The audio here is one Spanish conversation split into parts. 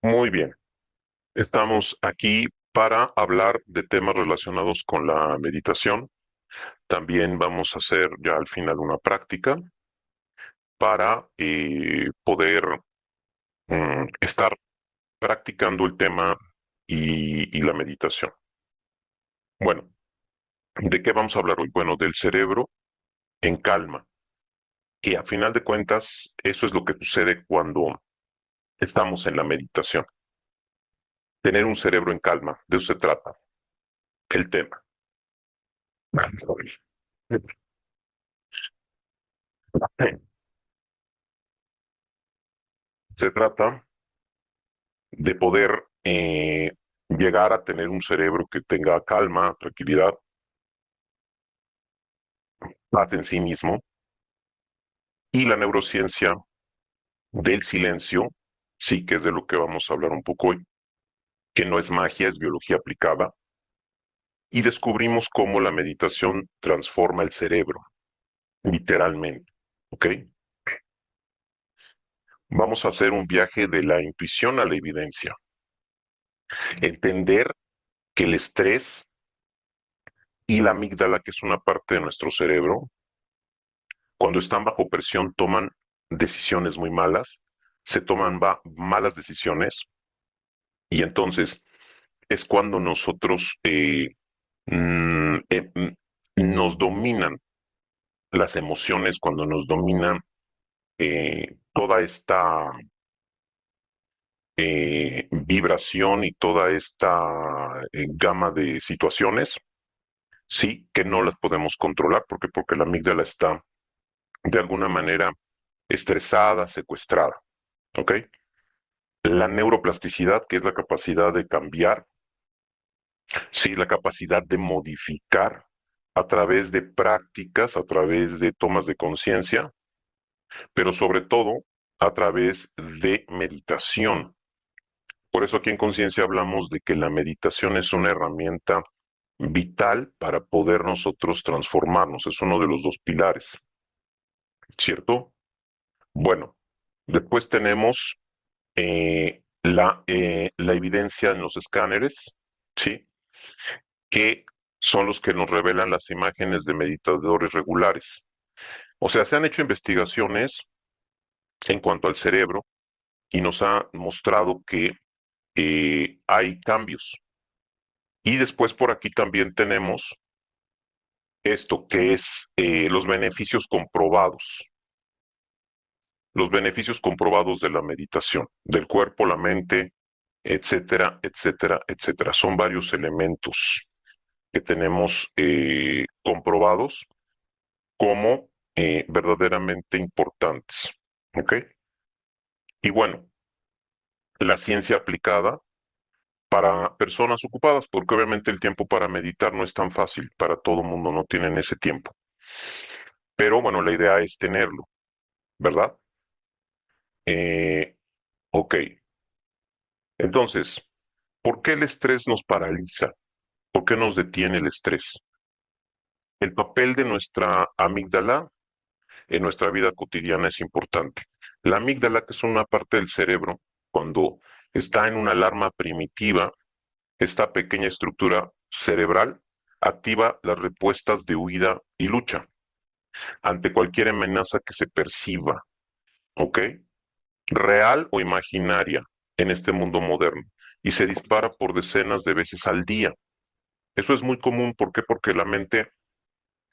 Muy bien, estamos aquí para hablar de temas relacionados con la meditación. También vamos a hacer ya al final una práctica para poder estar practicando el tema y la meditación. Bueno, ¿de qué vamos a hablar hoy? Bueno, del cerebro en calma. Y a final de cuentas, eso es lo que sucede cuando estamos en la meditación. Tener un cerebro en calma, de eso se trata el tema. Se trata de poder llegar a tener un cerebro que tenga calma, tranquilidad, paz en sí mismo, y la neurociencia del silencio, sí que es de lo que vamos a hablar un poco hoy, que no es magia, es biología aplicada, y descubrimos cómo la meditación transforma el cerebro, literalmente. ¿Ok? Vamos a hacer un viaje de la intuición a la evidencia. Entender que el estrés y la amígdala, que es una parte de nuestro cerebro, cuando están bajo presión toman decisiones muy malas, se toman malas decisiones y entonces es cuando nosotros nos dominan las emociones, cuando nos dominan toda esta vibración y toda esta gama de situaciones, sí que no las podemos controlar porque la amígdala está de alguna manera estresada, secuestrada. ¿Ok? La neuroplasticidad, que es la capacidad de cambiar, sí, la capacidad de modificar a través de prácticas, a través de tomas de conciencia, pero sobre todo a través de meditación. Por eso aquí en Conciencia hablamos de que la meditación es una herramienta vital para poder nosotros transformarnos. Es uno de los dos pilares, ¿cierto? Bueno, después tenemos la evidencia en los escáneres, ¿sí? Que son los que nos revelan las imágenes de meditadores regulares. O sea, se han hecho investigaciones en cuanto al cerebro y nos ha mostrado que hay cambios. Y después por aquí también tenemos esto que es los beneficios comprobados de la meditación, del cuerpo, la mente, etcétera, etcétera, etcétera. Son varios elementos que tenemos comprobados como verdaderamente importantes. ¿Ok? Y bueno, la ciencia aplicada para personas ocupadas, porque obviamente el tiempo para meditar no es tan fácil, para todo el mundo no tienen ese tiempo. Pero bueno, la idea es tenerlo, ¿verdad? Eh, ok, entonces, ¿por qué el estrés nos paraliza? ¿Por qué nos detiene el estrés? El papel de nuestra amígdala en nuestra vida cotidiana es importante. La amígdala, que es una parte del cerebro, cuando está en una alarma primitiva, esta pequeña estructura cerebral activa las respuestas de huida y lucha ante cualquier amenaza que se perciba, ¿ok? Real o imaginaria en este mundo moderno, y se dispara por decenas de veces al día. Eso es muy común, ¿por qué? Porque la mente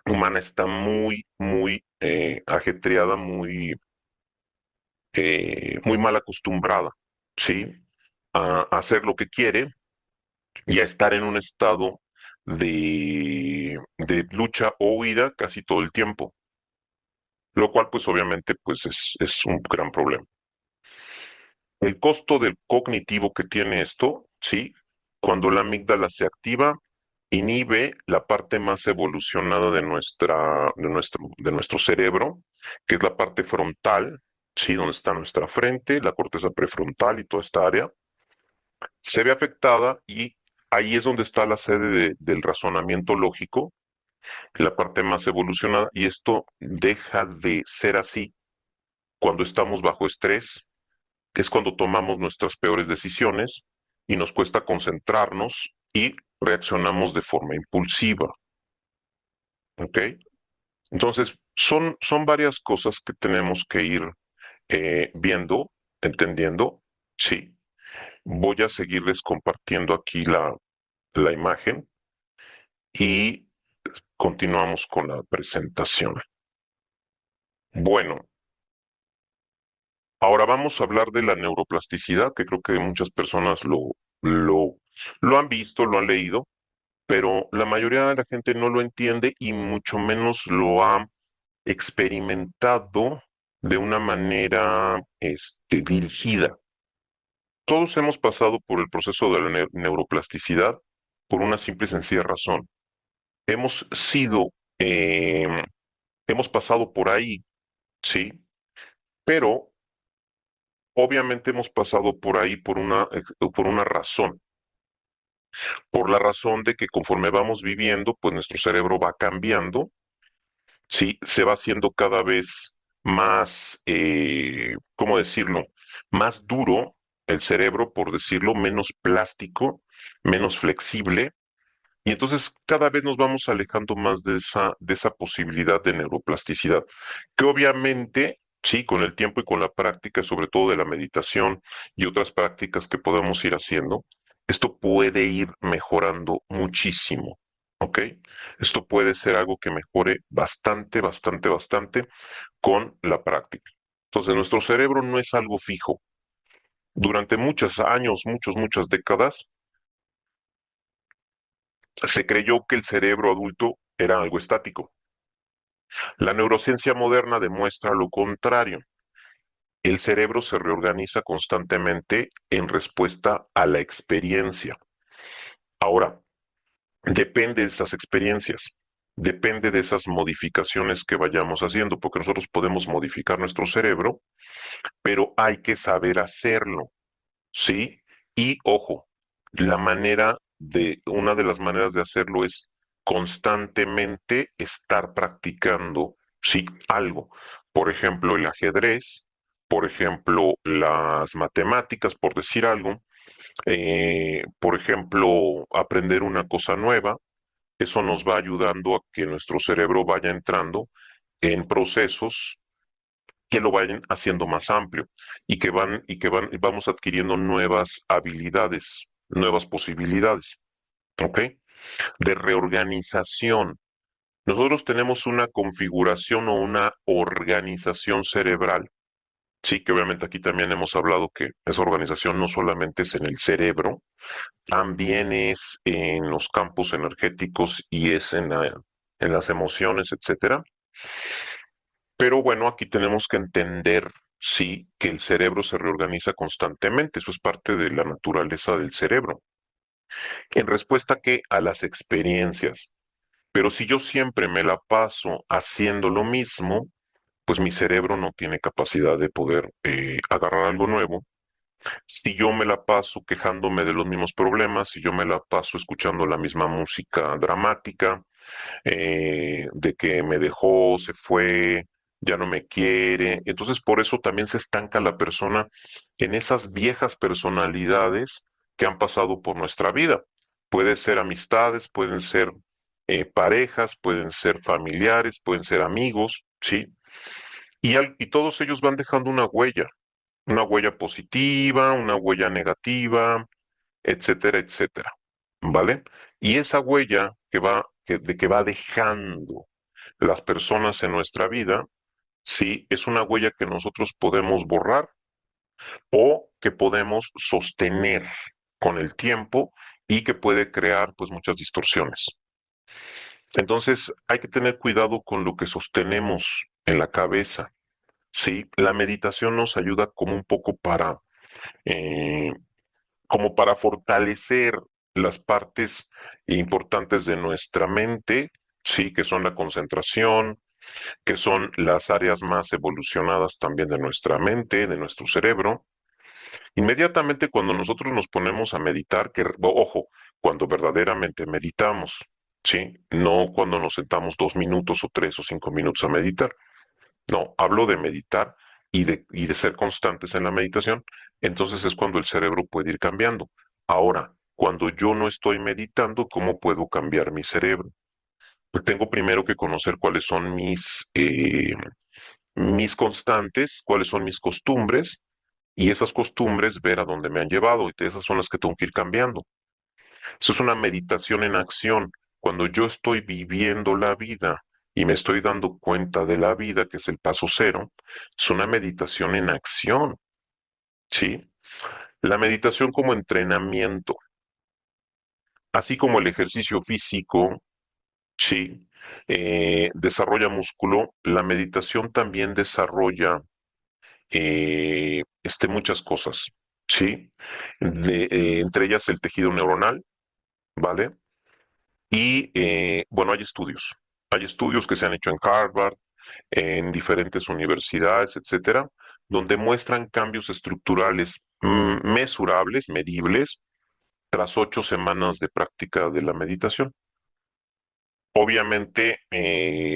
humana está muy ajetreada, muy mal acostumbrada, ¿sí? A hacer lo que quiere y a estar en un estado de lucha o huida casi todo el tiempo, lo cual pues obviamente pues es un gran problema. El costo del cognitivo que tiene esto, ¿sí? Cuando la amígdala se activa, inhibe la parte más evolucionada de nuestro cerebro, que es la parte frontal, ¿sí? Donde está nuestra frente, la corteza prefrontal y toda esta área, se ve afectada y ahí es donde está la sede del razonamiento lógico, la parte más evolucionada, y esto deja de ser así cuando estamos bajo estrés, es cuando tomamos nuestras peores decisiones y nos cuesta concentrarnos y reaccionamos de forma impulsiva, ¿ok? Entonces, son varias cosas que tenemos que ir viendo, entendiendo, sí. Voy a seguirles compartiendo aquí la imagen y continuamos con la presentación. Bueno, ahora vamos a hablar de la neuroplasticidad, que creo que muchas personas lo, lo han visto, lo han leído, pero la mayoría de la gente no lo entiende y mucho menos lo ha experimentado de una manera dirigida. Todos hemos pasado por el proceso de la neuroplasticidad por una simple y sencilla razón. Hemos sido, eh, hemos pasado por ahí, sí, pero obviamente hemos pasado por ahí por una razón, por la razón de que conforme vamos viviendo, pues nuestro cerebro va cambiando, sí, se va haciendo cada vez más, ¿cómo decirlo? Más duro el cerebro, por decirlo, menos plástico, menos flexible. Y entonces cada vez nos vamos alejando más de esa posibilidad de neuroplasticidad, que obviamente, sí, con el tiempo y con la práctica, sobre todo de la meditación y otras prácticas que podemos ir haciendo, esto puede ir mejorando muchísimo, ¿ok? Esto puede ser algo que mejore bastante, bastante, bastante con la práctica. Entonces, nuestro cerebro no es algo fijo. Durante muchos años, muchas décadas, se creyó que el cerebro adulto era algo estático. La neurociencia moderna demuestra lo contrario. El cerebro se reorganiza constantemente en respuesta a la experiencia. Ahora, depende de esas experiencias, depende de esas modificaciones que vayamos haciendo, porque nosotros podemos modificar nuestro cerebro, pero hay que saber hacerlo, ¿sí? Y ojo, una de las maneras de hacerlo es constantemente estar practicando, sí, algo. Por ejemplo, el ajedrez, por ejemplo, las matemáticas, por decir algo, por ejemplo, aprender una cosa nueva. Eso nos va ayudando a que nuestro cerebro vaya entrando en procesos que lo vayan haciendo más amplio y vamos adquiriendo nuevas habilidades, nuevas posibilidades, ¿ok? De reorganización. Nosotros tenemos una configuración o una organización cerebral. Sí, que obviamente aquí también hemos hablado que esa organización no solamente es en el cerebro, también es en los campos energéticos y es en las emociones, etcétera. Pero bueno, aquí tenemos que entender, sí, que el cerebro se reorganiza constantemente, eso es parte de la naturaleza del cerebro, en respuesta que a las experiencias. Pero si yo siempre me la paso haciendo lo mismo, pues mi cerebro no tiene capacidad de poder agarrar algo nuevo. Si yo me la paso quejándome de los mismos problemas, si yo me la paso escuchando la misma música dramática, de que me dejó, se fue, ya no me quiere. Entonces, por eso también se estanca la persona en esas viejas personalidades que han pasado por nuestra vida. Pueden ser amistades, pueden ser parejas, pueden ser familiares, pueden ser amigos, ¿sí? Y todos ellos van dejando una huella positiva, una huella negativa, etcétera, etcétera. ¿Vale? Y esa huella de que va dejando las personas en nuestra vida, sí, es una huella que nosotros podemos borrar o que podemos sostener con el tiempo y que puede crear pues muchas distorsiones. Entonces hay que tener cuidado con lo que sostenemos en la cabeza, sí. La meditación nos ayuda como un poco eh, como para fortalecer las partes importantes de nuestra mente, sí, que son la concentración, que son las áreas más evolucionadas también de nuestra mente, de nuestro cerebro. Inmediatamente cuando nosotros nos ponemos a meditar, ojo, cuando verdaderamente meditamos, sí, no cuando nos sentamos 2 minutos o 3 o 5 minutos a meditar. No, hablo de meditar y de ser constantes en la meditación, entonces es cuando el cerebro puede ir cambiando. Ahora, cuando yo no estoy meditando, ¿cómo puedo cambiar mi cerebro? Pues tengo primero que conocer cuáles son mis constantes, cuáles son mis costumbres, y esas costumbres ver a dónde me han llevado, y esas son las que tengo que ir cambiando. Eso es una meditación en acción. Cuando yo estoy viviendo la vida y me estoy dando cuenta de la vida, que es el paso cero, es una meditación en acción, ¿sí? La meditación como entrenamiento, así como el ejercicio físico, ¿sí? Desarrolla músculo, la meditación también desarrolla muchas cosas, ¿sí? Entre ellas el tejido neuronal, ¿vale? Y bueno, hay estudios que se han hecho en Harvard, en diferentes universidades, etcétera, donde muestran cambios estructurales mesurables, medibles, tras 8 semanas de práctica de la meditación. Obviamente,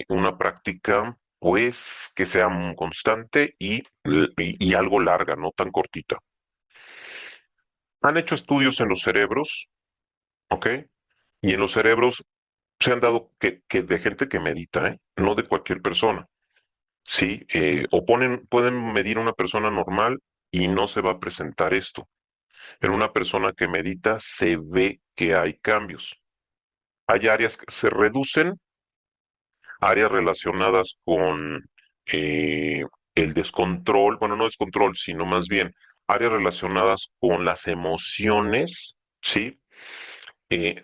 una práctica, pues, que sea constante y algo larga, no tan cortita. Han hecho estudios en los cerebros, ¿ok? Y en los cerebros se han dado que de gente que medita, ¿eh? No de cualquier persona. Sí, pueden medir a una persona normal y no se va a presentar esto. En una persona que medita se ve que hay cambios. Hay áreas que se reducen, áreas relacionadas con eh, el descontrol, bueno, no descontrol, sino más bien áreas relacionadas con las emociones, ¿sí?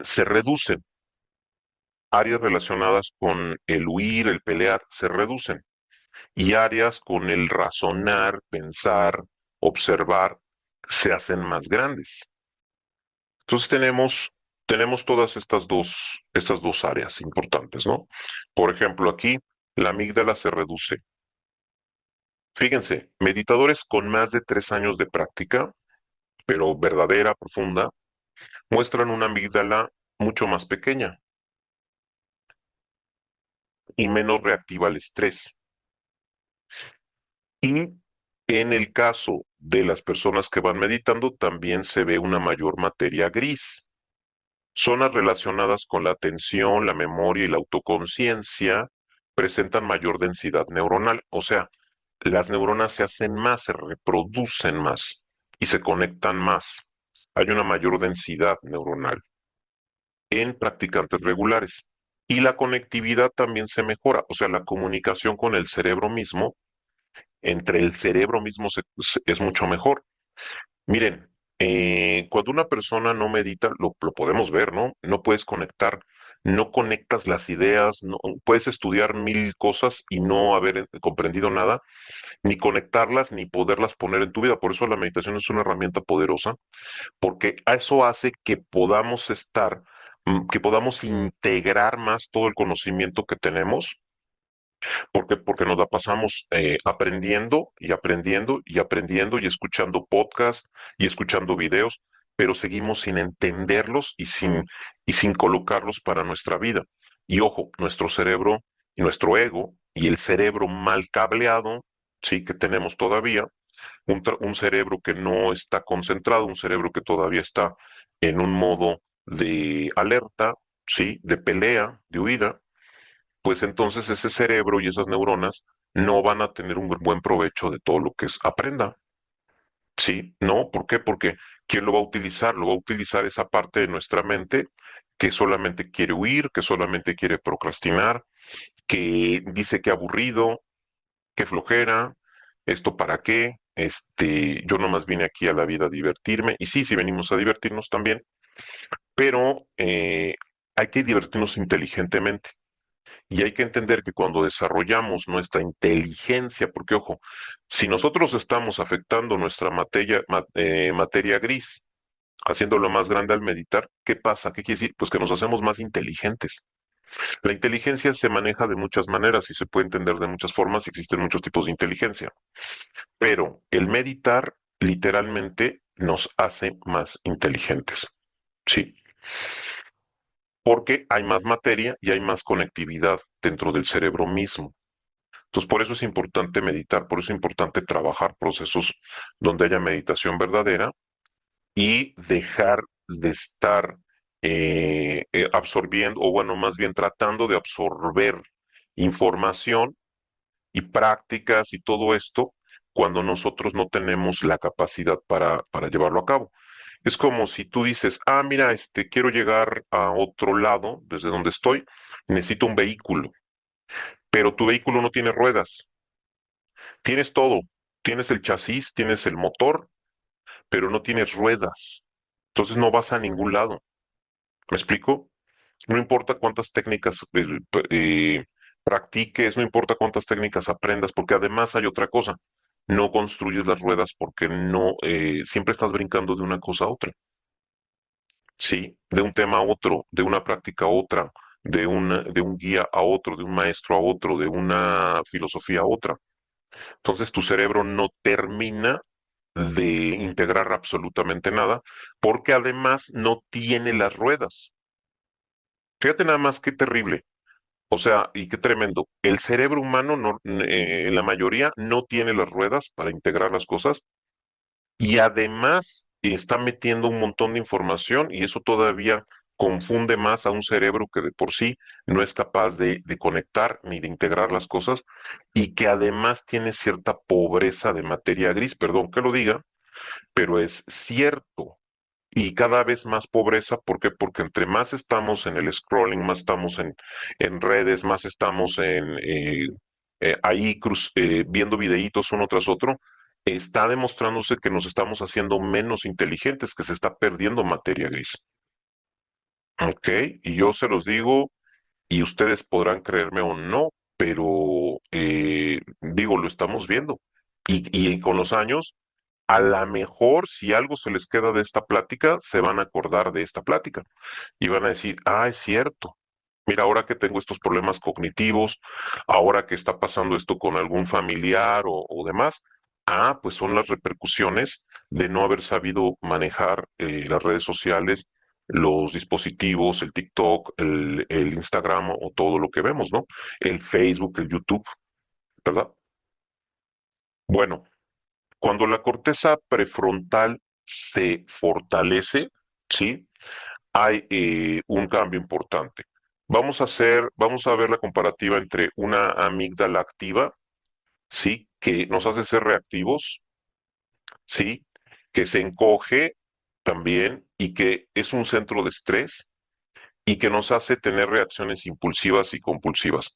Se reducen. Áreas relacionadas con el huir, el pelear, se reducen. Y áreas con el razonar, pensar, observar, se hacen más grandes. Entonces tenemos todas estas dos áreas importantes, ¿no? Por ejemplo, aquí la amígdala se reduce. Fíjense, meditadores con más de 3 años de práctica, pero verdadera, profunda, muestran una amígdala mucho más pequeña y menos reactiva al estrés. Y en el caso de las personas que van meditando, también se ve una mayor materia gris. Zonas relacionadas con la atención, la memoria y la autoconciencia presentan mayor densidad neuronal, o sea, las neuronas se hacen más, se reproducen más y se conectan más. Hay una mayor densidad neuronal en practicantes regulares. Y la conectividad también se mejora, o sea, la comunicación con el cerebro mismo, entre el cerebro mismo es mucho mejor. Miren, cuando una persona no medita, lo podemos ver, ¿no? No puedes conectar, no conectas las ideas, no, puedes estudiar mil cosas y no haber comprendido nada, ni conectarlas, ni poderlas poner en tu vida. Por eso la meditación es una herramienta poderosa, porque eso hace que podamos que podamos integrar más todo el conocimiento que tenemos porque nos la pasamos aprendiendo y aprendiendo y aprendiendo y escuchando podcasts y escuchando videos, pero seguimos sin entenderlos y sin colocarlos para nuestra vida. Y ojo, nuestro cerebro y nuestro ego y el cerebro mal cableado, sí, que tenemos todavía, un cerebro que no está concentrado, un cerebro que todavía está en un modo de alerta, sí, de pelea, de huida, pues entonces ese cerebro y esas neuronas no van a tener un buen provecho de todo lo que aprenda. ¿Sí? ¿No? ¿Por qué? Porque ¿quién lo va a utilizar? Lo va a utilizar esa parte de nuestra mente que solamente quiere huir, que solamente quiere procrastinar, que dice que aburrido, que flojera, esto para qué, yo nomás vine aquí a la vida a divertirme, y sí, sí venimos a divertirnos también, pero hay que divertirnos inteligentemente. Y hay que entender que cuando desarrollamos nuestra inteligencia, porque ojo, si nosotros estamos afectando nuestra materia gris, haciéndolo más grande al meditar, ¿qué pasa? ¿Qué quiere decir? Pues que nos hacemos más inteligentes. La inteligencia se maneja de muchas maneras y se puede entender de muchas formas, y existen muchos tipos de inteligencia, pero el meditar literalmente nos hace más inteligentes, ¿sí? Porque hay más materia y hay más conectividad dentro del cerebro mismo. Entonces, por eso es importante meditar, por eso es importante trabajar procesos donde haya meditación verdadera y dejar de estar absorbiendo, o bueno, más bien tratando de absorber información y prácticas y todo esto cuando nosotros no tenemos la capacidad para llevarlo a cabo. Es como si tú dices, ah, mira, quiero llegar a otro lado desde donde estoy, necesito un vehículo, pero tu vehículo no tiene ruedas, tienes todo, tienes el chasis, tienes el motor, pero no tienes ruedas, entonces no vas a ningún lado. ¿Me explico? No importa cuántas técnicas practiques, no importa cuántas técnicas aprendas, porque además hay otra cosa. No construyes las ruedas porque no, siempre estás brincando de una cosa a otra, ¿sí? De un tema a otro, de una práctica a otra, de un guía a otro, de un maestro a otro, de una filosofía a otra. Entonces tu cerebro no termina de integrar absolutamente nada porque además no tiene las ruedas. Fíjate nada más qué terrible. O sea, y qué tremendo. El cerebro humano, no, la mayoría, no tiene las ruedas para integrar las cosas y además está metiendo un montón de información y eso todavía confunde más a un cerebro que de por sí no es capaz de conectar ni de integrar las cosas y que además tiene cierta pobreza de materia gris, perdón que lo diga, pero es cierto. Y cada vez más pobreza, ¿por qué? Porque entre más estamos en el scrolling, más estamos en redes, más estamos ahí viendo videitos uno tras otro, está demostrándose que nos estamos haciendo menos inteligentes, que se está perdiendo materia gris. ¿Ok? Y yo se los digo, y ustedes podrán creerme o no, pero digo, lo estamos viendo. Y con los años, a lo mejor si algo se les queda de esta plática, se van a acordar de esta plática y van a decir, ah, es cierto. Mira, ahora que tengo estos problemas cognitivos, ahora que está pasando esto con algún familiar o demás, ah, pues son las repercusiones de no haber sabido manejar las redes sociales, los dispositivos, el TikTok, el Instagram o todo lo que vemos, ¿no? El Facebook, el YouTube, ¿verdad? Bueno, cuando la corteza prefrontal se fortalece, ¿sí? Hay un cambio importante. Vamos a ver la comparativa entre una amígdala activa, ¿sí? Que nos hace ser reactivos, ¿sí? Que se encoge también y que es un centro de estrés y que nos hace tener reacciones impulsivas y compulsivas.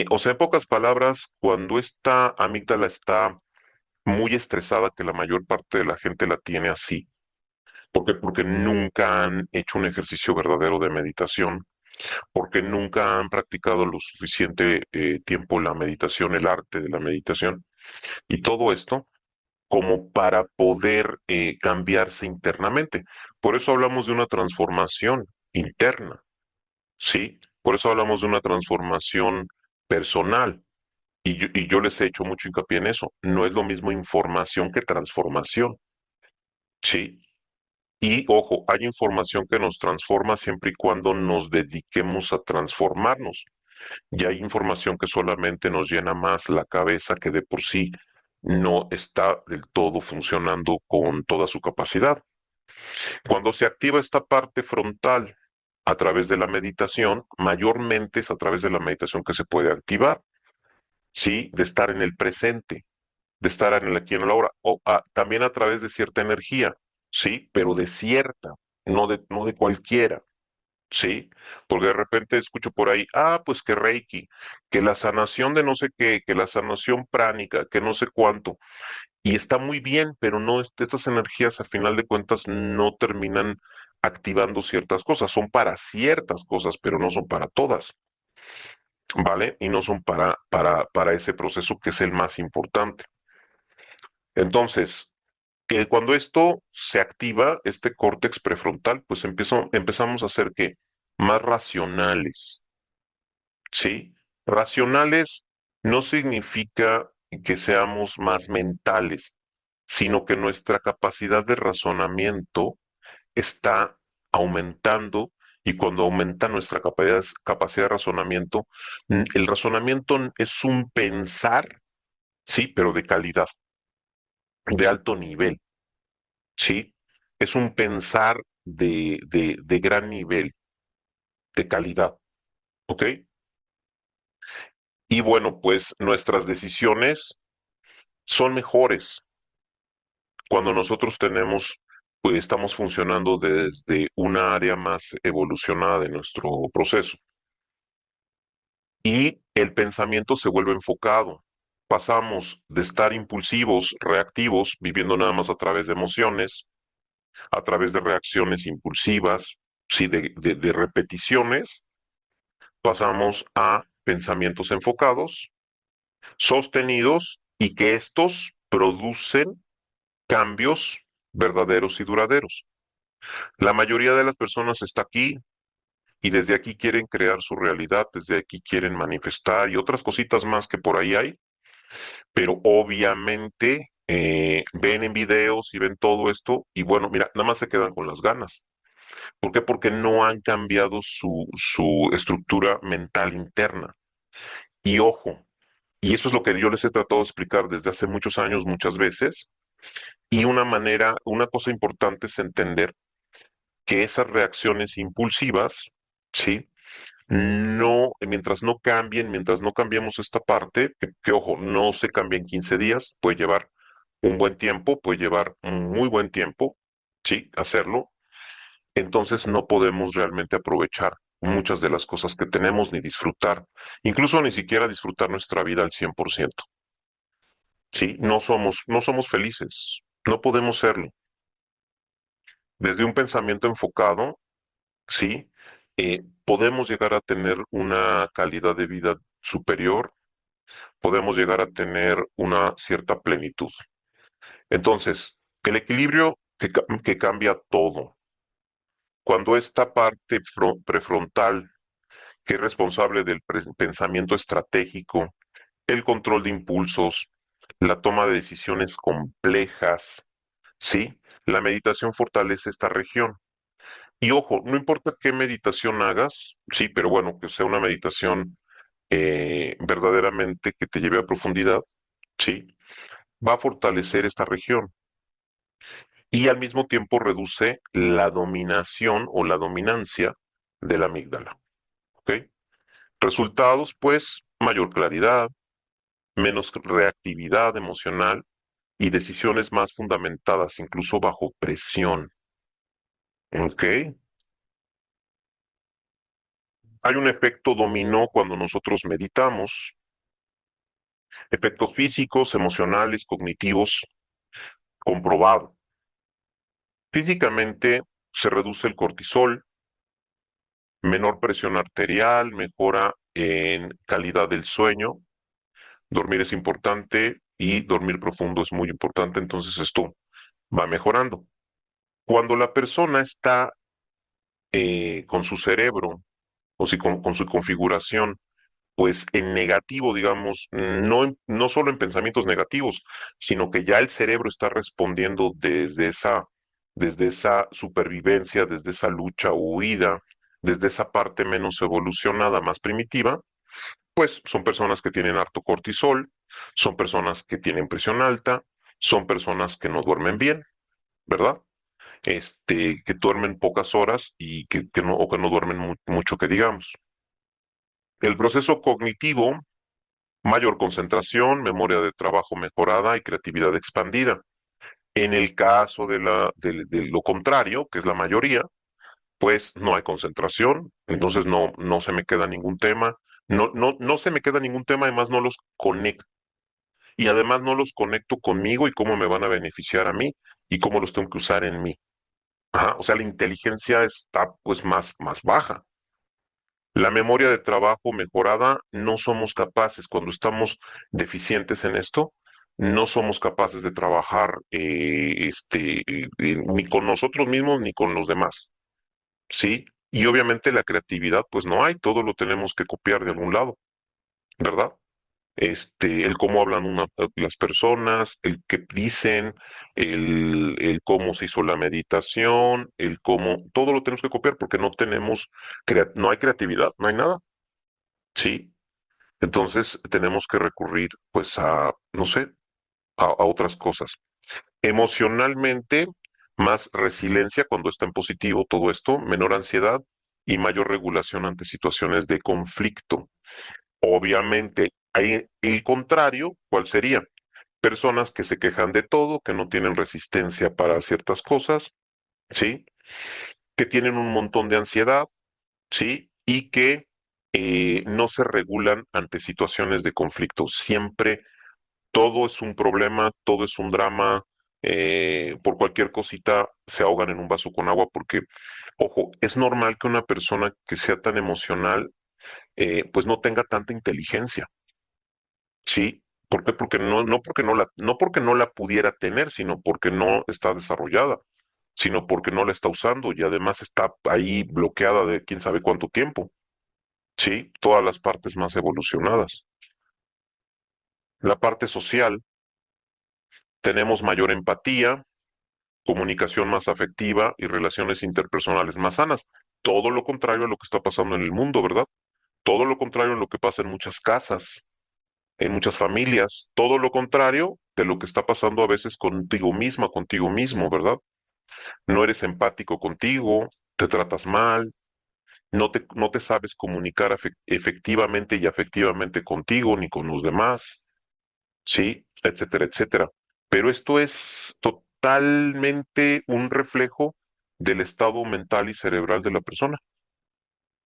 O sea, en pocas palabras, cuando esta amígdala está muy estresada, que la mayor parte de la gente la tiene así, porque nunca han hecho un ejercicio verdadero de meditación, porque nunca han practicado lo suficiente tiempo la meditación, el arte de la meditación, y todo esto como para poder cambiarse internamente. Por eso hablamos de una transformación interna, ¿sí? Por eso hablamos de una transformación personal. Y yo les he hecho mucho hincapié en eso. No es lo mismo información que transformación, ¿sí? Y ojo, hay información que nos transforma siempre y cuando nos dediquemos a transformarnos. Y hay información que solamente nos llena más la cabeza que de por sí no está del todo funcionando con toda su capacidad. Cuando se activa esta parte frontal a través de la meditación, mayormente es a través de la meditación que se puede activar, ¿sí? De estar en el presente, de estar en el aquí y en el ahora, o también a través de cierta energía, ¿sí? Pero de cierta, no de cualquiera. Sí, porque de repente escucho por ahí, ah, pues que Reiki, que la sanación de no sé qué, que la sanación pránica, que no sé cuánto, y está muy bien, pero no, estas energías a final de cuentas no terminan activando ciertas cosas, son para ciertas cosas, pero no son para todas, ¿vale? Y no son para ese proceso que es el más importante. Entonces, que cuando esto se activa, este córtex prefrontal, pues empezamos a ser que más racionales. Sí, racionales no significa que seamos más mentales, sino que nuestra capacidad de razonamiento está aumentando y cuando aumenta nuestra capacidad de razonamiento, el razonamiento es un pensar, sí, pero de calidad, de alto nivel, sí, es un pensar de gran nivel, de calidad, ¿ok? Y bueno, pues nuestras decisiones son mejores cuando nosotros tenemos, pues estamos funcionando desde una área más evolucionada de nuestro proceso. Y el pensamiento se vuelve enfocado. Pasamos de estar impulsivos, reactivos, viviendo nada más a través de emociones, a través de reacciones impulsivas, sí, de repeticiones, pasamos a pensamientos enfocados, sostenidos y que estos producen cambios verdaderos y duraderos. La mayoría de las personas está aquí y desde aquí quieren crear su realidad, desde aquí quieren manifestar y otras cositas más que por ahí hay, pero obviamente ven en videos y ven todo esto y bueno, mira, nada más se quedan con las ganas. ¿Por qué? Porque no han cambiado su estructura mental interna. Y ojo, y eso es lo que yo les he tratado de explicar desde hace muchos años, muchas veces, y una manera, una cosa importante es entender que esas reacciones impulsivas, ¿sí? No, mientras no cambien, mientras no cambiemos esta parte, que ojo, no se cambia en 15 días, puede llevar un buen tiempo, puede llevar un muy buen tiempo, sí, hacerlo, entonces no podemos realmente aprovechar muchas de las cosas que tenemos ni disfrutar, incluso ni siquiera disfrutar nuestra vida al 100%, sí, no somos felices, no podemos serlo. Desde un pensamiento enfocado, sí, podemos llegar a tener una calidad de vida superior, podemos llegar a tener una cierta plenitud. Entonces, el equilibrio que cambia todo. Cuando esta parte prefrontal, que es responsable del pensamiento estratégico, el control de impulsos, la toma de decisiones complejas, ¿sí? La meditación fortalece esta región. Y ojo, no importa qué meditación hagas, sí, pero bueno, que sea una meditación verdaderamente que te lleve a profundidad, sí, va a fortalecer esta región y al mismo tiempo reduce la dominación o la dominancia de la amígdala. ¿Ok? Resultados, pues, mayor claridad, menos reactividad emocional y decisiones más fundamentadas, incluso bajo presión. ¿Ok? Hay un efecto dominó cuando nosotros meditamos, efectos físicos, emocionales, cognitivos, comprobado. Físicamente se reduce el cortisol, menor presión arterial, mejora en calidad del sueño. Dormir es importante y dormir profundo es muy importante, entonces esto va mejorando. Cuando la persona está con su cerebro o si con su configuración, pues en negativo, digamos, no solo en pensamientos negativos, sino que ya el cerebro está respondiendo desde esa supervivencia, desde esa lucha o huida, desde esa parte menos evolucionada, más primitiva, pues son personas que tienen harto cortisol, son personas que tienen presión alta, son personas que no duermen bien, ¿verdad? Que duermen pocas horas y que no duermen mucho, que digamos. El proceso cognitivo, mayor concentración, memoria de trabajo mejorada y creatividad expandida. En el caso de lo contrario, que es la mayoría, pues no hay concentración, entonces no se me queda ningún tema, no se me queda ningún tema, además no los conecto. Y además no los conecto conmigo y cómo me van a beneficiar a mí y cómo los tengo que usar en mí. Ajá, o sea, la inteligencia está pues más baja. La memoria de trabajo mejorada, no somos capaces, cuando estamos deficientes en esto, no somos capaces de trabajar ni con nosotros mismos ni con los demás, ¿sí? Y obviamente la creatividad, pues no hay, todo lo tenemos que copiar de algún lado, ¿verdad? el cómo hablan las personas, el qué dicen, el cómo se hizo la meditación, el cómo, todo lo tenemos que copiar porque no tenemos, no hay creatividad, no hay nada, ¿sí? Entonces tenemos que recurrir pues a, no sé, a otras cosas. Emocionalmente, más resiliencia cuando está en positivo todo esto, menor ansiedad y mayor regulación ante situaciones de conflicto. Obviamente, hay el contrario, ¿cuál sería? Personas que se quejan de todo, que no tienen resistencia para ciertas cosas, ¿sí? Que tienen un montón de ansiedad, ¿sí? Y que no se regulan ante situaciones de conflicto. Siempre todo es un problema, todo es un drama, por cualquier cosita se ahogan en un vaso con agua porque, ojo, es normal que una persona que sea tan emocional, pues no tenga tanta inteligencia, ¿sí? ¿Por qué? Porque no porque no la pudiera tener, sino porque no está desarrollada, sino porque no la está usando y además está ahí bloqueada de quién sabe cuánto tiempo, ¿sí? Todas las partes más evolucionadas. La parte social, tenemos mayor empatía, comunicación más afectiva y relaciones interpersonales más sanas. Todo lo contrario a lo que está pasando en el mundo, ¿verdad? Todo lo contrario a lo que pasa en muchas casas, en muchas familias, todo lo contrario de lo que está pasando a veces contigo misma, contigo mismo, ¿verdad? No eres empático contigo, te tratas mal, no te sabes comunicar efectivamente y afectivamente contigo ni con los demás, ¿sí? Etcétera, etcétera. Pero esto es totalmente un reflejo del estado mental y cerebral de la persona,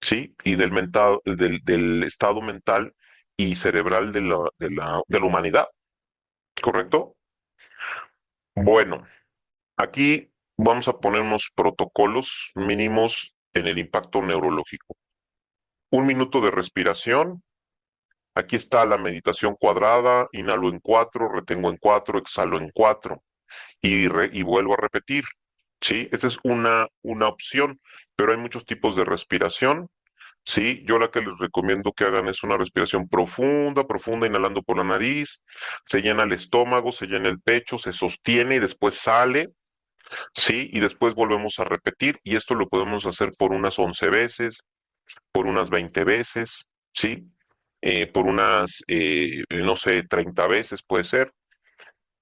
¿sí? Y del estado mental y cerebral de la humanidad, ¿correcto? Bueno, aquí vamos a poner unos protocolos mínimos en el impacto neurológico. 1 minuto de respiración. Aquí está la meditación cuadrada. Inhalo en 4, retengo en 4, exhalo en 4 y vuelvo a repetir. ¿Sí? Esta es una opción, pero hay muchos tipos de respiración. Sí, yo la que les recomiendo que hagan es una respiración profunda, profunda, inhalando por la nariz, se llena el estómago, se llena el pecho, se sostiene y después sale, sí, y después volvemos a repetir, y esto lo podemos hacer por unas 11 veces, por unas 20 veces, sí, por unas, no sé, 30 veces puede ser,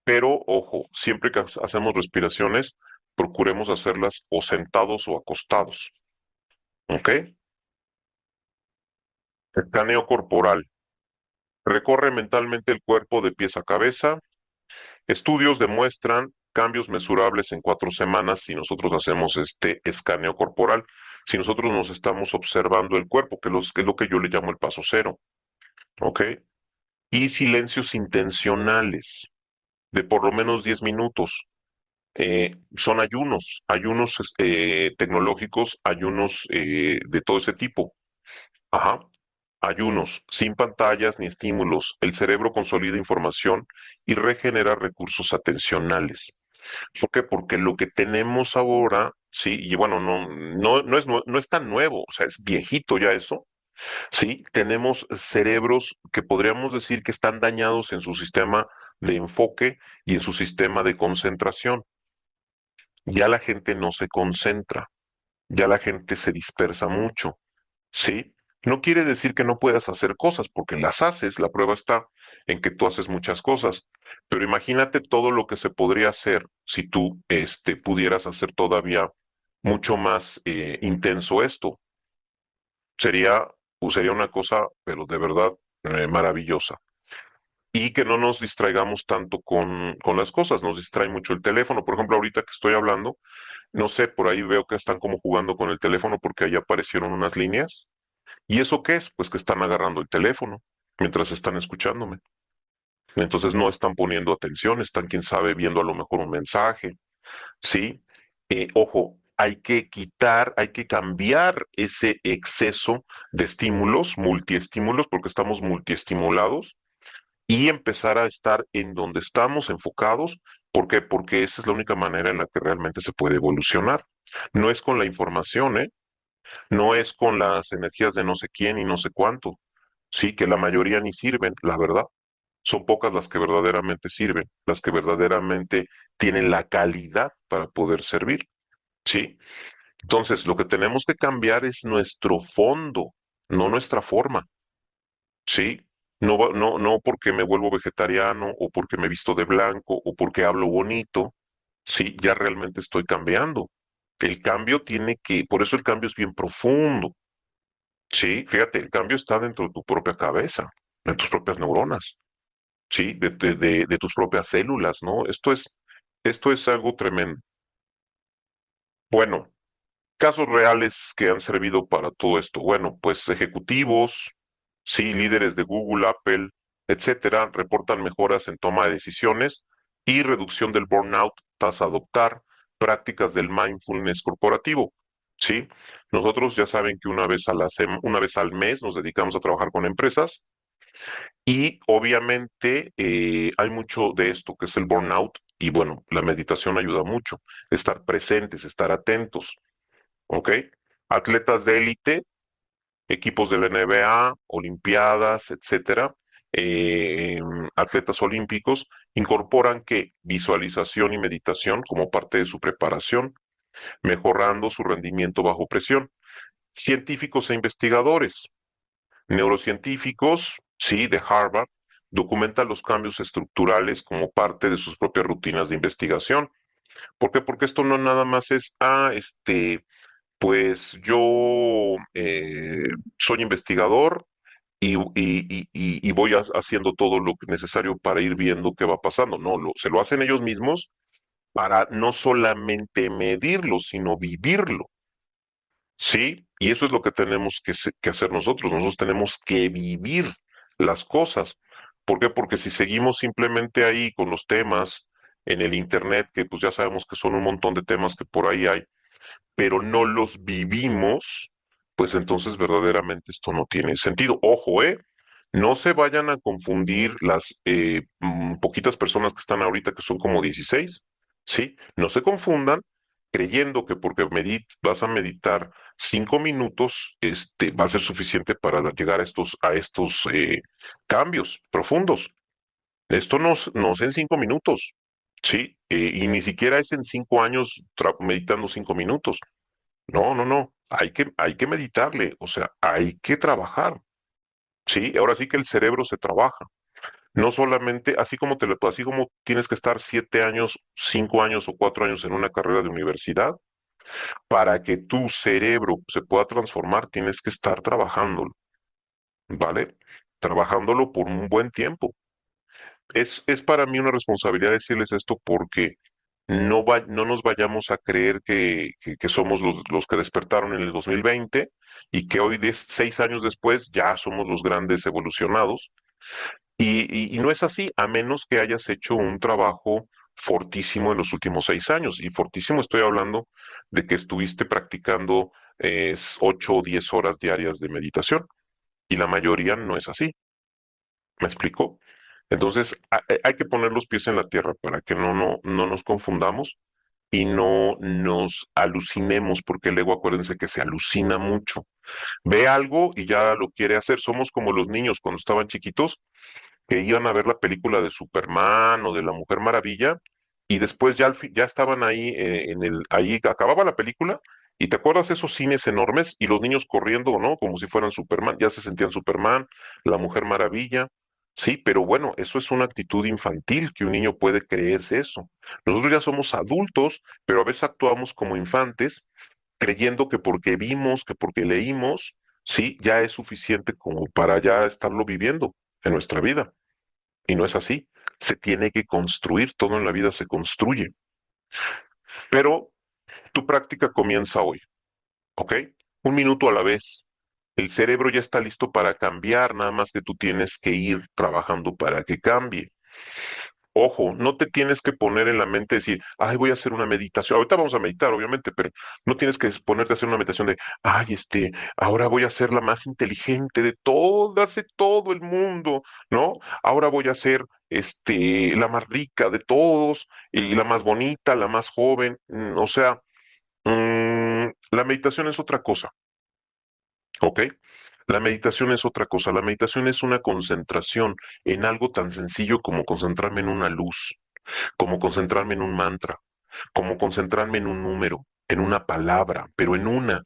pero ojo, siempre que hacemos respiraciones, procuremos hacerlas o sentados o acostados, ¿ok? Escaneo corporal. Recorre mentalmente el cuerpo de pies a cabeza. Estudios demuestran cambios mesurables en 4 semanas si nosotros hacemos este escaneo corporal, si nosotros nos estamos observando el cuerpo, que es lo que yo le llamo el paso cero, ¿ok? Y silencios intencionales de por lo menos 10 minutos. Son ayunos tecnológicos, ayunos de todo ese tipo. Ajá. Ayunos, sin pantallas ni estímulos. El cerebro consolida información y regenera recursos atencionales. ¿Por qué? Porque lo que tenemos ahora, sí, y bueno, no es tan nuevo, o sea, es viejito ya eso, sí, tenemos cerebros que podríamos decir que están dañados en su sistema de enfoque y en su sistema de concentración. Ya la gente no se concentra, ya la gente se dispersa mucho. ¿Sí? No quiere decir que no puedas hacer cosas, porque las haces, la prueba está en que tú haces muchas cosas, pero imagínate todo lo que se podría hacer si tú pudieras hacer todavía mucho más intenso esto. Sería una cosa, pero de verdad maravillosa. Y que no nos distraigamos tanto con las cosas, nos distrae mucho el teléfono. Por ejemplo, ahorita que estoy hablando, no sé, por ahí veo que están como jugando con el teléfono porque ahí aparecieron unas líneas. ¿Y eso qué es? Pues que están agarrando el teléfono mientras están escuchándome. Entonces no están poniendo atención, están, quién sabe, viendo a lo mejor un mensaje, ¿sí? Ojo, hay que cambiar ese exceso de estímulos, multiestímulos, porque estamos multiestimulados, y empezar a estar en donde estamos enfocados. ¿Por qué? Porque esa es la única manera en la que realmente se puede evolucionar. No es con la información, ¿eh? No es con las energías de no sé quién y no sé cuánto. Sí, que la mayoría ni sirven, la verdad. son pocas las que verdaderamente sirven, las que verdaderamente tienen la calidad para poder servir, ¿sí? Entonces, lo que tenemos que cambiar es nuestro fondo, no nuestra forma, ¿sí? No, no porque me vuelvo vegetariano o porque me visto de blanco o porque hablo bonito, sí, ya realmente estoy cambiando. El cambio tiene que, por eso el cambio es bien profundo, sí, fíjate, el cambio está dentro de tu propia cabeza, en tus propias neuronas, sí, de tus propias células, ¿no? Esto es algo tremendo. Bueno, casos reales que han servido para todo esto. Bueno, pues ejecutivos, sí, líderes de Google, Apple, etcétera, reportan mejoras en toma de decisiones y reducción del burnout tras adoptar prácticas del mindfulness corporativo. Sí, nosotros ya saben que una vez al mes nos dedicamos a trabajar con empresas y obviamente hay mucho de esto que es el burnout y bueno, la meditación ayuda mucho, estar presentes, estar atentos. ¿Ok? Atletas de élite, equipos de la NBA, olimpiadas, etcétera, eh, atletas olímpicos, incorporan que visualización y meditación como parte de su preparación, mejorando su rendimiento bajo presión. Científicos e investigadores, neurocientíficos, sí, de Harvard, documentan los cambios estructurales como parte de sus propias rutinas de investigación. ¿Por qué? Porque esto no nada más es, pues yo soy investigador y voy haciendo todo lo necesario para ir viendo qué va pasando. No, se lo hacen ellos mismos para no solamente medirlo, sino vivirlo. ¿Sí? Y eso es lo que tenemos que hacer nosotros. Nosotros tenemos que vivir las cosas. ¿Por qué? Porque si seguimos simplemente ahí con los temas en el Internet, que pues ya sabemos que son un montón de temas que por ahí hay, pero no los vivimos, pues entonces verdaderamente esto no tiene sentido. Ojo, no se vayan a confundir las poquitas personas que están ahorita, que son como 16, ¿sí? No se confundan creyendo que porque vas a meditar 5 minutos, va a ser suficiente para llegar a estos cambios profundos. Esto no es en 5 minutos, ¿sí? Y ni siquiera es en 5 años meditando 5 minutos. No, no, no. Hay que meditarle, o sea, hay que trabajar. Sí, ahora sí que el cerebro se trabaja. No solamente, así como tienes que estar 7 años, 5 años o 4 años en una carrera de universidad, para que tu cerebro se pueda transformar, tienes que estar trabajándolo, ¿vale? Trabajándolo por un buen tiempo. Es para mí una responsabilidad decirles esto porque no nos vayamos a creer que somos los que despertaron en el 2020 y que hoy, 6 años después, ya somos los grandes evolucionados. Y no es así, a menos que hayas hecho un trabajo fortísimo en los últimos 6 años. Y fortísimo estoy hablando de que estuviste practicando 8 o 10 horas diarias de meditación. Y la mayoría no es así. ¿Me explico? Entonces, hay que poner los pies en la tierra para que no nos confundamos y no nos alucinemos, porque el ego, acuérdense que se alucina mucho. Ve algo y ya lo quiere hacer. Somos como los niños cuando estaban chiquitos que iban a ver la película de Superman o de la Mujer Maravilla y después ya, ya estaban ahí ahí acababa la película y te acuerdas esos cines enormes y los niños corriendo, ¿no? Como si fueran Superman, ya se sentían Superman, la Mujer Maravilla. Sí, pero bueno, eso es una actitud infantil que un niño puede creerse eso. Nosotros ya somos adultos, pero a veces actuamos como infantes, creyendo que porque vimos, que porque leímos, sí, ya es suficiente como para ya estarlo viviendo en nuestra vida. Y no es así. Se tiene que construir, todo en la vida se construye. Pero tu práctica comienza hoy, ¿ok? Un minuto a la vez. El cerebro ya está listo para cambiar, nada más que tú tienes que ir trabajando para que cambie. Ojo, no te tienes que poner en la mente decir, ay, voy a hacer una meditación. Ahorita vamos a meditar, obviamente, pero no tienes que ponerte a hacer una meditación de, ay, ahora voy a ser la más inteligente de todo el mundo, ¿no? Ahora voy a ser, la más rica de todos y la más bonita, la más joven. O sea, la meditación es otra cosa, ¿ok? La meditación es otra cosa. La meditación es una concentración en algo tan sencillo como concentrarme en una luz, como concentrarme en un mantra, como concentrarme en un número, en una palabra, pero en una.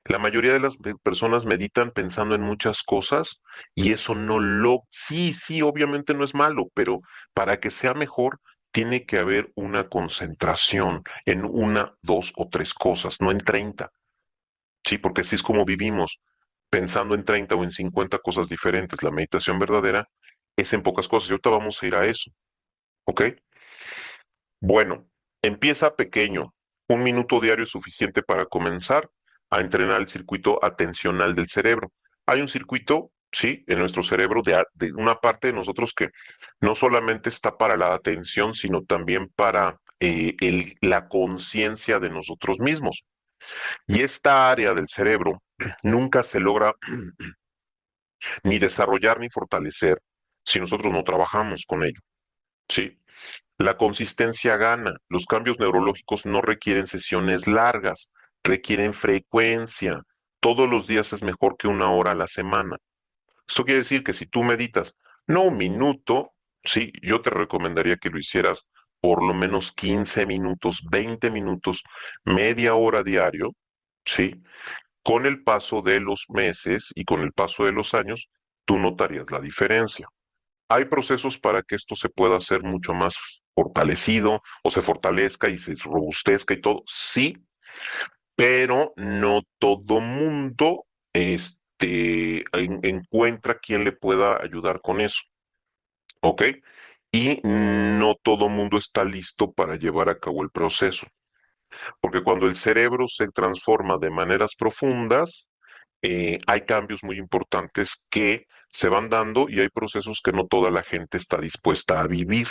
La mayoría de las personas meditan pensando en muchas cosas y eso no lo... Sí, sí, obviamente no es malo, pero para que sea mejor tiene que haber una concentración en una, dos o tres cosas, no en 30. Sí, porque así es como vivimos, pensando en 30 o en 50 cosas diferentes. La meditación verdadera es en pocas cosas y ahorita vamos a ir a eso, ¿ok? Bueno, empieza pequeño. 1 minuto diario es suficiente para comenzar a entrenar el circuito atencional del cerebro. Hay un circuito, sí, en nuestro cerebro de una parte de nosotros que no solamente está para la atención, sino también para la conciencia de nosotros mismos. Y esta área del cerebro nunca se logra ni desarrollar ni fortalecer si nosotros no trabajamos con ello, ¿sí? La consistencia gana. Los cambios neurológicos no requieren sesiones largas, requieren frecuencia. Todos los días es mejor que 1 hora a la semana. Esto quiere decir que si tú meditas, no 1 minuto, sí, yo te recomendaría que lo hicieras por lo menos 15 minutos, 20 minutos, media hora diario, sí. Con el paso de los meses y con el paso de los años, tú notarías la diferencia. Hay procesos para que esto se pueda hacer mucho más fortalecido o se fortalezca y se robustezca y todo, sí, pero no todo mundo encuentra quien le pueda ayudar con eso, ¿ok? Y no todo mundo está listo para llevar a cabo el proceso, porque cuando el cerebro se transforma de maneras profundas, hay cambios muy importantes que se van dando y hay procesos que no toda la gente está dispuesta a vivir.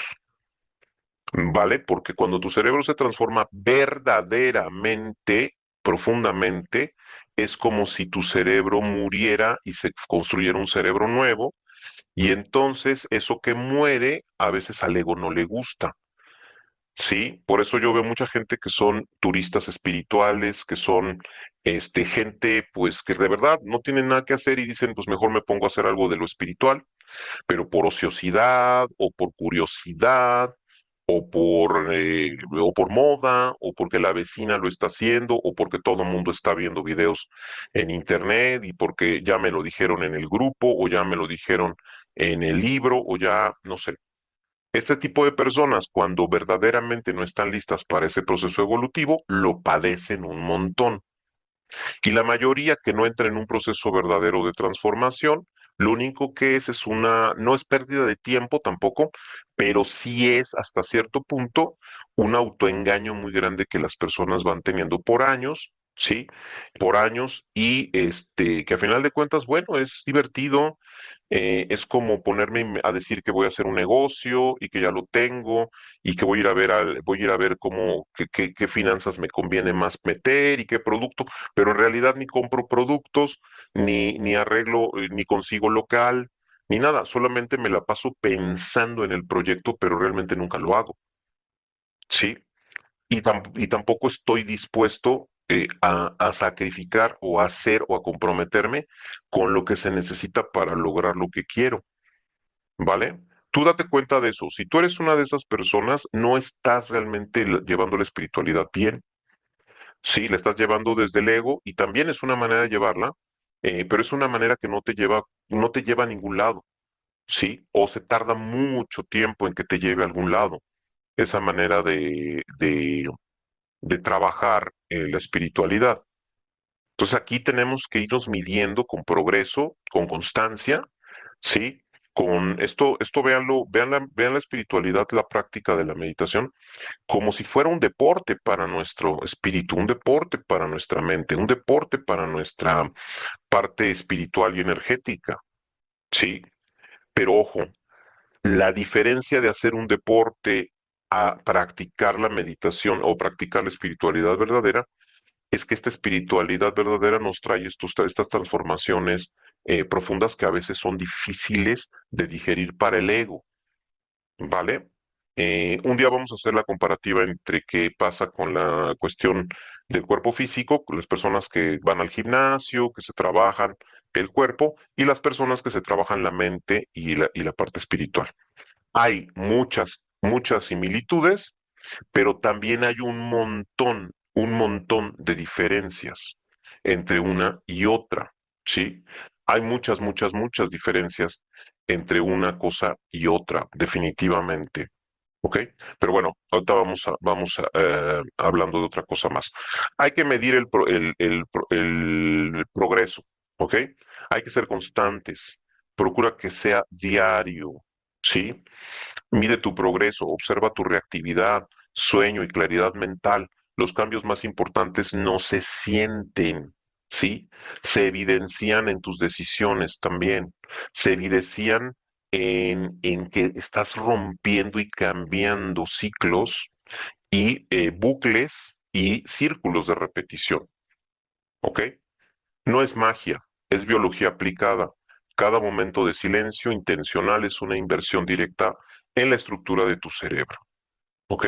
¿Vale? Porque cuando tu cerebro se transforma verdaderamente, profundamente, es como si tu cerebro muriera y se construyera un cerebro nuevo, y entonces eso que muere a veces al ego no le gusta. Sí, por eso yo veo mucha gente que son turistas espirituales, que son gente pues que de verdad no tienen nada que hacer y dicen pues mejor me pongo a hacer algo de lo espiritual, pero por ociosidad o por curiosidad o por moda, o porque la vecina lo está haciendo, o porque todo el mundo está viendo videos en internet y porque ya me lo dijeron en el grupo, o ya me lo dijeron en el libro, o ya, no sé. Este tipo de personas, cuando verdaderamente no están listas para ese proceso evolutivo, lo padecen un montón. Y la mayoría que no entra en un proceso verdadero de transformación, lo único que es una, no es pérdida de tiempo tampoco, pero sí es hasta cierto punto un autoengaño muy grande que las personas van teniendo por años, ¿sí? Por años y que a final de cuentas, bueno, es divertido, es como ponerme a decir que voy a hacer un negocio y que ya lo tengo y que voy a ir a ver, voy a ir a ver cómo, qué finanzas me conviene más meter y qué producto, pero en realidad ni compro productos, ni arreglo, ni consigo local, ni nada, solamente me la paso pensando en el proyecto, pero realmente nunca lo hago, ¿sí? Y tampoco estoy dispuesto a sacrificar o a hacer o a comprometerme con lo que se necesita para lograr lo que quiero. ¿Vale? Tú date cuenta de eso. Si tú eres una de esas personas, no estás realmente llevando la espiritualidad bien. Sí, la estás llevando desde el ego y también es una manera de llevarla, pero es una manera que no te lleva a ningún lado. Sí, o se tarda mucho tiempo en que te lleve a algún lado. Esa manera de trabajar la espiritualidad. Entonces aquí tenemos que irnos midiendo con progreso, con constancia, ¿sí? Con esto véanlo, vean la espiritualidad, la práctica de la meditación, como si fuera un deporte para nuestro espíritu, un deporte para nuestra mente, un deporte para nuestra parte espiritual y energética, ¿sí? Pero ojo, la diferencia de hacer un deporte a practicar la meditación o practicar la espiritualidad verdadera es que esta espiritualidad verdadera nos trae estas transformaciones profundas que a veces son difíciles de digerir para el ego, ¿vale? Un día vamos a hacer la comparativa entre qué pasa con la cuestión del cuerpo físico, con las personas que van al gimnasio, que se trabajan el cuerpo, y las personas que se trabajan la mente y la parte espiritual. Hay muchas, muchas similitudes, pero también hay un montón de diferencias entre una y otra, ¿sí? Hay muchas, muchas, muchas diferencias entre una cosa y otra, definitivamente. ¿Ok? Pero bueno, ahorita hablando de otra cosa más. Hay que medir el progreso, ¿ok? Hay que ser constantes. Procura que sea diario, ¿sí? Mide tu progreso, observa tu reactividad, sueño y claridad mental. Los cambios más importantes no se sienten, ¿sí? Se evidencian en tus decisiones también. Se evidencian en que estás rompiendo y cambiando ciclos y bucles y círculos de repetición, ¿ok? No es magia, es biología aplicada. Cada momento de silencio intencional es una inversión directa en la estructura de tu cerebro. ¿Ok?